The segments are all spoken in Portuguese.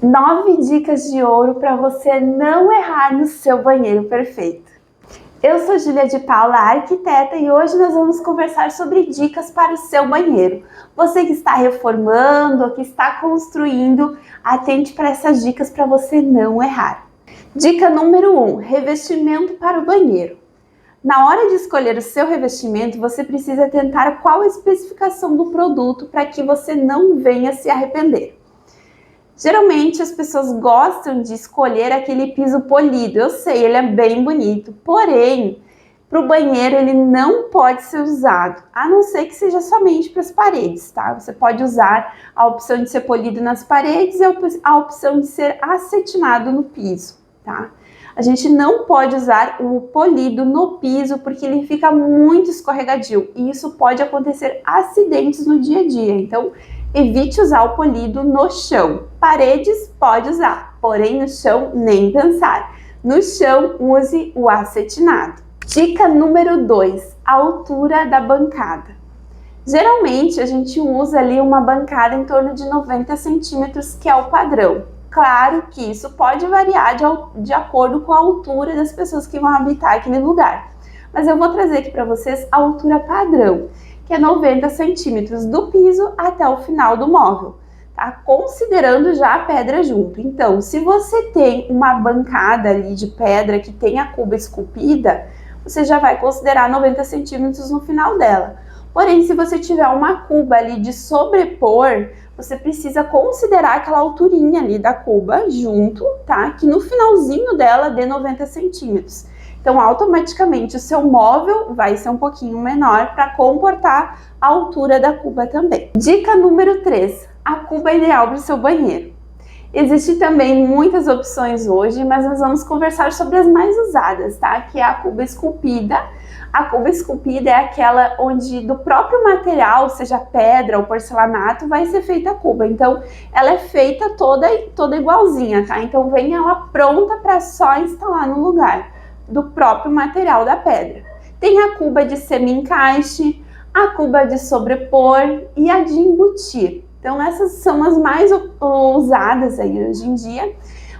9 dicas de ouro para você não errar no seu banheiro perfeito. Eu sou Júlia de Paula, arquiteta, e hoje nós vamos conversar sobre dicas para o seu banheiro. Você que está reformando ou que está construindo, atente para essas dicas para você não errar. Dica número 1, revestimento para o banheiro. Na hora de escolher o seu revestimento, você precisa atentar qual a especificação do produto para que você não venha se arrepender. Geralmente as pessoas gostam de escolher aquele piso polido, eu sei, ele é bem bonito, porém, para o banheiro ele não pode ser usado, a não ser que seja somente para as paredes, tá? Você pode usar a opção de ser polido nas paredes e a opção de ser acetinado no piso, tá? A gente não pode usar o polido no piso porque ele fica muito escorregadio e isso pode acontecer acidentes no dia a dia, então evite usar o polido no chão. Paredes pode usar, porém no chão nem pensar. No chão use o acetinado. Dica número 2, a altura da bancada. Geralmente a gente usa ali uma bancada em torno de 90 centímetros, que é o padrão. Claro que isso pode variar de acordo com a altura das pessoas que vão habitar aquele lugar. Mas eu vou trazer aqui para vocês a altura padrão, que é 90 centímetros do piso até o final do móvel, tá? Considerando já a pedra junto. Então, se você tem uma bancada ali de pedra que tem a cuba esculpida, você já vai considerar 90 centímetros no final dela. Porém, se você tiver uma cuba ali de sobrepor, você precisa considerar aquela alturinha ali da cuba junto, tá? Que no finalzinho dela dê 90 centímetros. Então, automaticamente, o seu móvel vai ser um pouquinho menor para comportar a altura da cuba também. Dica número 3, a cuba ideal para o seu banheiro. Existem também muitas opções hoje, mas nós vamos conversar sobre as mais usadas, tá? Que é a cuba esculpida. A cuba esculpida é aquela onde do próprio material, seja pedra ou porcelanato, vai ser feita a cuba. Então, ela é feita toda igualzinha, tá? Então, vem ela pronta para só instalar no lugar do próprio material da pedra. Tem a cuba de semi-encaixe, a cuba de sobrepor e a de embutir. Então essas são as mais usadas aí hoje em dia.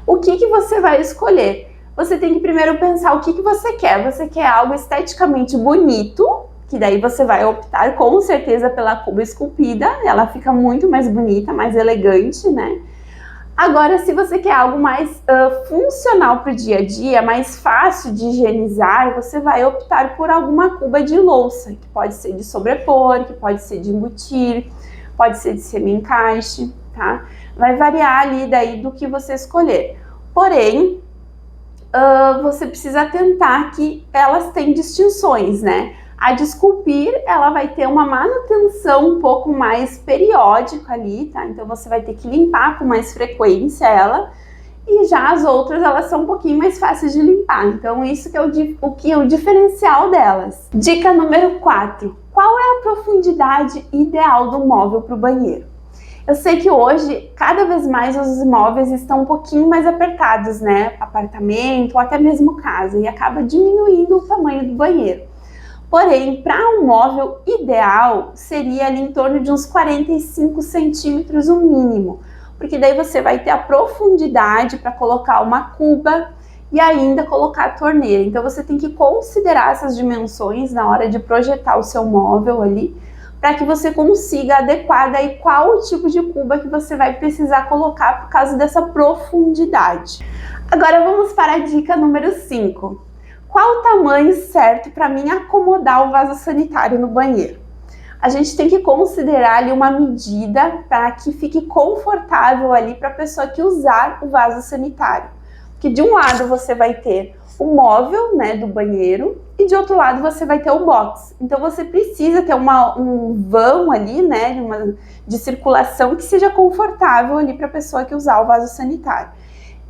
O que você vai escolher? Você tem que primeiro pensar o que você quer. Você quer algo esteticamente bonito, que daí você vai optar com certeza pela cuba esculpida. Ela fica muito mais bonita, mais elegante, né? Agora, se você quer algo mais funcional para o dia a dia, mais fácil de higienizar, você vai optar por alguma cuba de louça, que pode ser de sobrepor, que pode ser de embutir, pode ser de semi-encaixe, tá? Vai variar ali daí do que você escolher. Porém, você precisa atentar que elas têm distinções, né? A de esculpir, ela vai ter uma manutenção um pouco mais periódica ali, tá? Então você vai ter que limpar com mais frequência ela. E já as outras, elas são um pouquinho mais fáceis de limpar. Então isso que é o diferencial delas. Dica número 4. Qual é a profundidade ideal do móvel para o banheiro? Eu sei que hoje, cada vez mais, os imóveis estão um pouquinho mais apertados, né? Apartamento ou até mesmo casa. E acaba diminuindo o tamanho do banheiro. Porém, para um móvel ideal, seria ali em torno de uns 45 centímetros o mínimo, porque daí você vai ter a profundidade para colocar uma cuba e ainda colocar a torneira. Então você tem que considerar essas dimensões na hora de projetar o seu móvel ali, para que você consiga adequar daí qual o tipo de cuba que você vai precisar colocar por causa dessa profundidade. Agora vamos para a dica número 5. Qual o tamanho certo para mim acomodar o vaso sanitário no banheiro? A gente tem que considerar ali uma medida para que fique confortável ali para a pessoa que usar o vaso sanitário. Porque de um lado você vai ter o móvel, né, do banheiro e de outro lado você vai ter o box. Então você precisa ter um vão ali, né, de circulação que seja confortável ali para a pessoa que usar o vaso sanitário.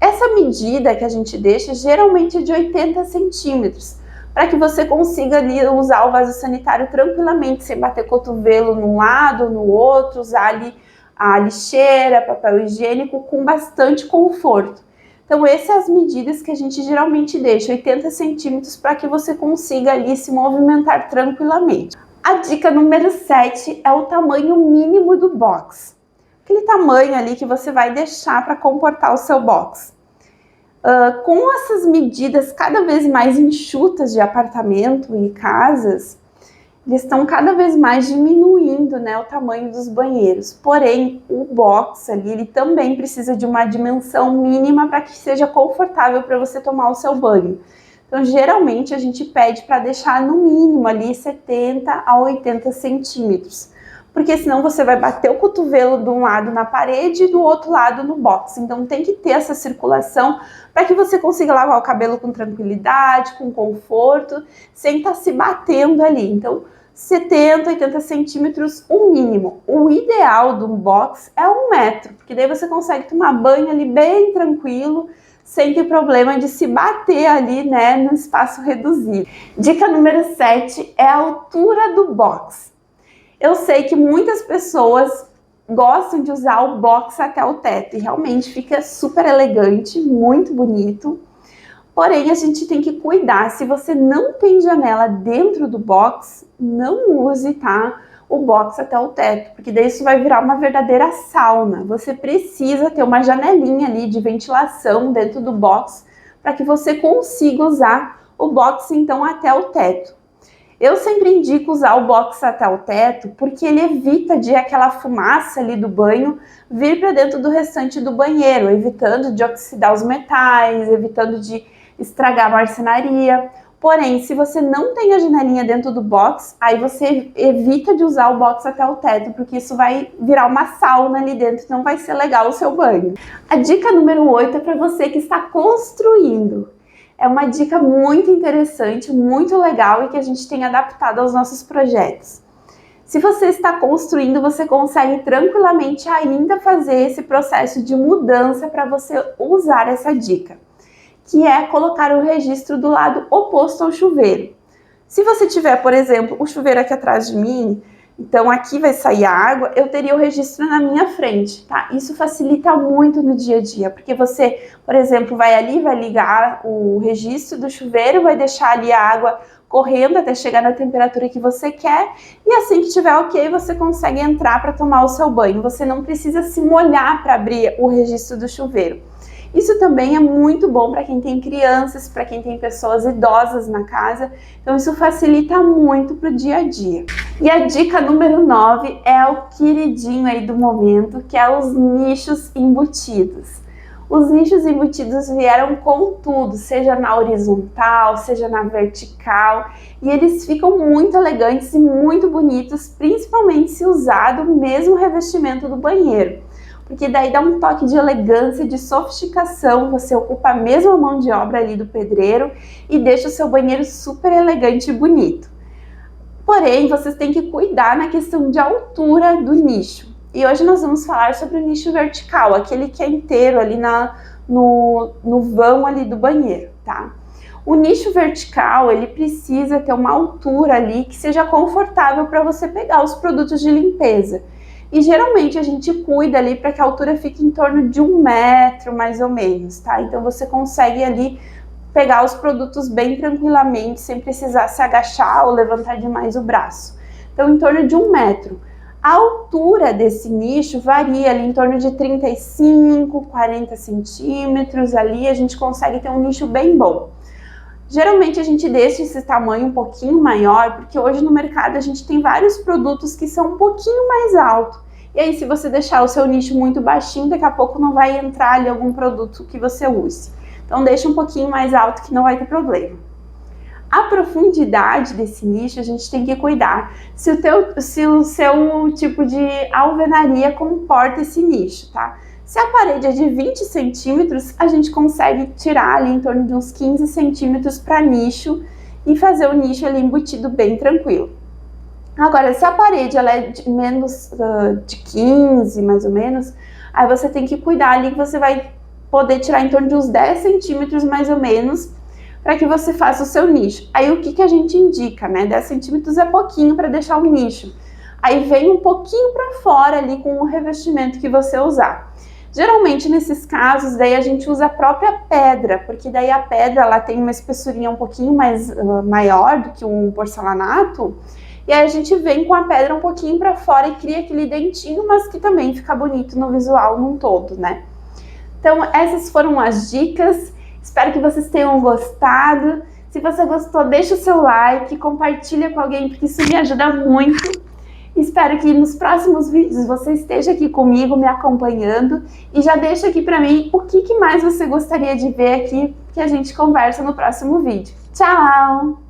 Essa medida que a gente deixa geralmente é de 80 centímetros, para que você consiga ali usar o vaso sanitário tranquilamente, sem bater cotovelo num lado, no outro, usar ali a lixeira, papel higiênico com bastante conforto. Então essas são as medidas que a gente geralmente deixa, 80 centímetros, para que você consiga ali se movimentar tranquilamente. A dica número 7 é o tamanho mínimo do box. aquele tamanho ali que você vai deixar para comportar o seu box. Com essas medidas cada vez mais enxutas de apartamento e casas, eles estão cada vez mais diminuindo, né, o tamanho dos banheiros. Porém, o box ali, ele também precisa de uma dimensão mínima para que seja confortável para você tomar o seu banho. Então, geralmente, a gente pede para deixar no mínimo ali 70 a 80 centímetros. Porque senão você vai bater o cotovelo de um lado na parede e do outro lado no box. Então, tem que ter essa circulação para que você consiga lavar o cabelo com tranquilidade, com conforto, sem estar se batendo ali. Então, 70, 80 centímetros o mínimo. O ideal do box é 1 metro, porque daí você consegue tomar banho ali bem tranquilo, sem ter problema de se bater ali, né, no espaço reduzido. Dica número 7 é a altura do box. Eu sei que muitas pessoas gostam de usar o box até o teto e realmente fica super elegante, muito bonito. Porém, a gente tem que cuidar. Se você não tem janela dentro do box, não use, tá, o box até o teto, porque daí isso vai virar uma verdadeira sauna. Você precisa ter uma janelinha ali de ventilação dentro do box para que você consiga usar o box então até o teto. Eu sempre indico usar o box até o teto porque ele evita de aquela fumaça ali do banho vir para dentro do restante do banheiro, evitando de oxidar os metais, evitando de estragar a marcenaria. Porém, se você não tem a janelinha dentro do box, aí você evita de usar o box até o teto, porque isso vai virar uma sauna ali dentro, não vai ser legal o seu banho. A dica número 8 é para você que está construindo. É uma dica muito interessante, muito legal e que a gente tem adaptado aos nossos projetos. Se você está construindo, você consegue tranquilamente ainda fazer esse processo de mudança para você usar essa dica, que é colocar o registro do lado oposto ao chuveiro. Se você tiver, por exemplo, o chuveiro aqui atrás de mim, então aqui vai sair a água, eu teria o registro na minha frente, tá? Isso facilita muito no dia a dia, porque você, por exemplo, vai ali, vai ligar o registro do chuveiro, vai deixar ali a água correndo até chegar na temperatura que você quer, e assim que tiver ok, você consegue entrar para tomar o seu banho. Você não precisa se molhar para abrir o registro do chuveiro. Isso também é muito bom para quem tem crianças, para quem tem pessoas idosas na casa, então isso facilita muito para o dia a dia. E a dica número 9 é o queridinho aí do momento, que é os nichos embutidos. Os nichos embutidos vieram com tudo, seja na horizontal, seja na vertical, e eles ficam muito elegantes e muito bonitos, principalmente se usado o mesmo revestimento do banheiro. Porque daí dá um toque de elegância, de sofisticação, você ocupa a mesma mão de obra ali do pedreiro e deixa o seu banheiro super elegante e bonito. Porém, vocês têm que cuidar na questão de altura do nicho. E hoje nós vamos falar sobre o nicho vertical, aquele que é inteiro ali no vão ali do banheiro, tá? O nicho vertical, ele precisa ter uma altura ali que seja confortável para você pegar os produtos de limpeza. E geralmente a gente cuida ali para que a altura fique em torno de 1 metro, mais ou menos, tá? Então você consegue ali pegar os produtos bem tranquilamente, sem precisar se agachar ou levantar demais o braço. Então, em torno de 1 metro. A altura desse nicho varia ali em torno de 35, 40 centímetros, ali a gente consegue ter um nicho bem bom. Geralmente a gente deixa esse tamanho um pouquinho maior, porque hoje no mercado a gente tem vários produtos que são um pouquinho mais altos. E aí se você deixar o seu nicho muito baixinho, daqui a pouco não vai entrar ali algum produto que você use. Então deixa um pouquinho mais alto que não vai ter problema. A profundidade desse nicho a gente tem que cuidar. Se o seu tipo de alvenaria comporta esse nicho, tá? Se a parede é de 20 centímetros, a gente consegue tirar ali em torno de uns 15 centímetros para nicho e fazer o nicho ali embutido bem tranquilo. Agora, se a parede ela é de menos de 15, mais ou menos, aí você tem que cuidar ali que você vai poder tirar em torno de uns 10 centímetros mais ou menos para que você faça o seu nicho. Aí o que a gente indica, né? 10 centímetros é pouquinho para deixar o nicho. Aí vem um pouquinho para fora ali com o revestimento que você usar. Geralmente nesses casos daí a gente usa a própria pedra, porque daí a pedra ela tem uma espessurinha um pouquinho mais maior do que um porcelanato, E aí a gente vem com a pedra um pouquinho para fora e cria aquele dentinho, mas que também fica bonito no visual num todo, né? Então essas foram as dicas, espero que vocês tenham gostado. Se você gostou, deixa o seu like, compartilha com alguém, porque isso me ajuda muito. Espero que nos próximos vídeos você esteja aqui comigo, me acompanhando. E já deixa aqui pra mim o que mais você gostaria de ver aqui, que a gente conversa no próximo vídeo. Tchau!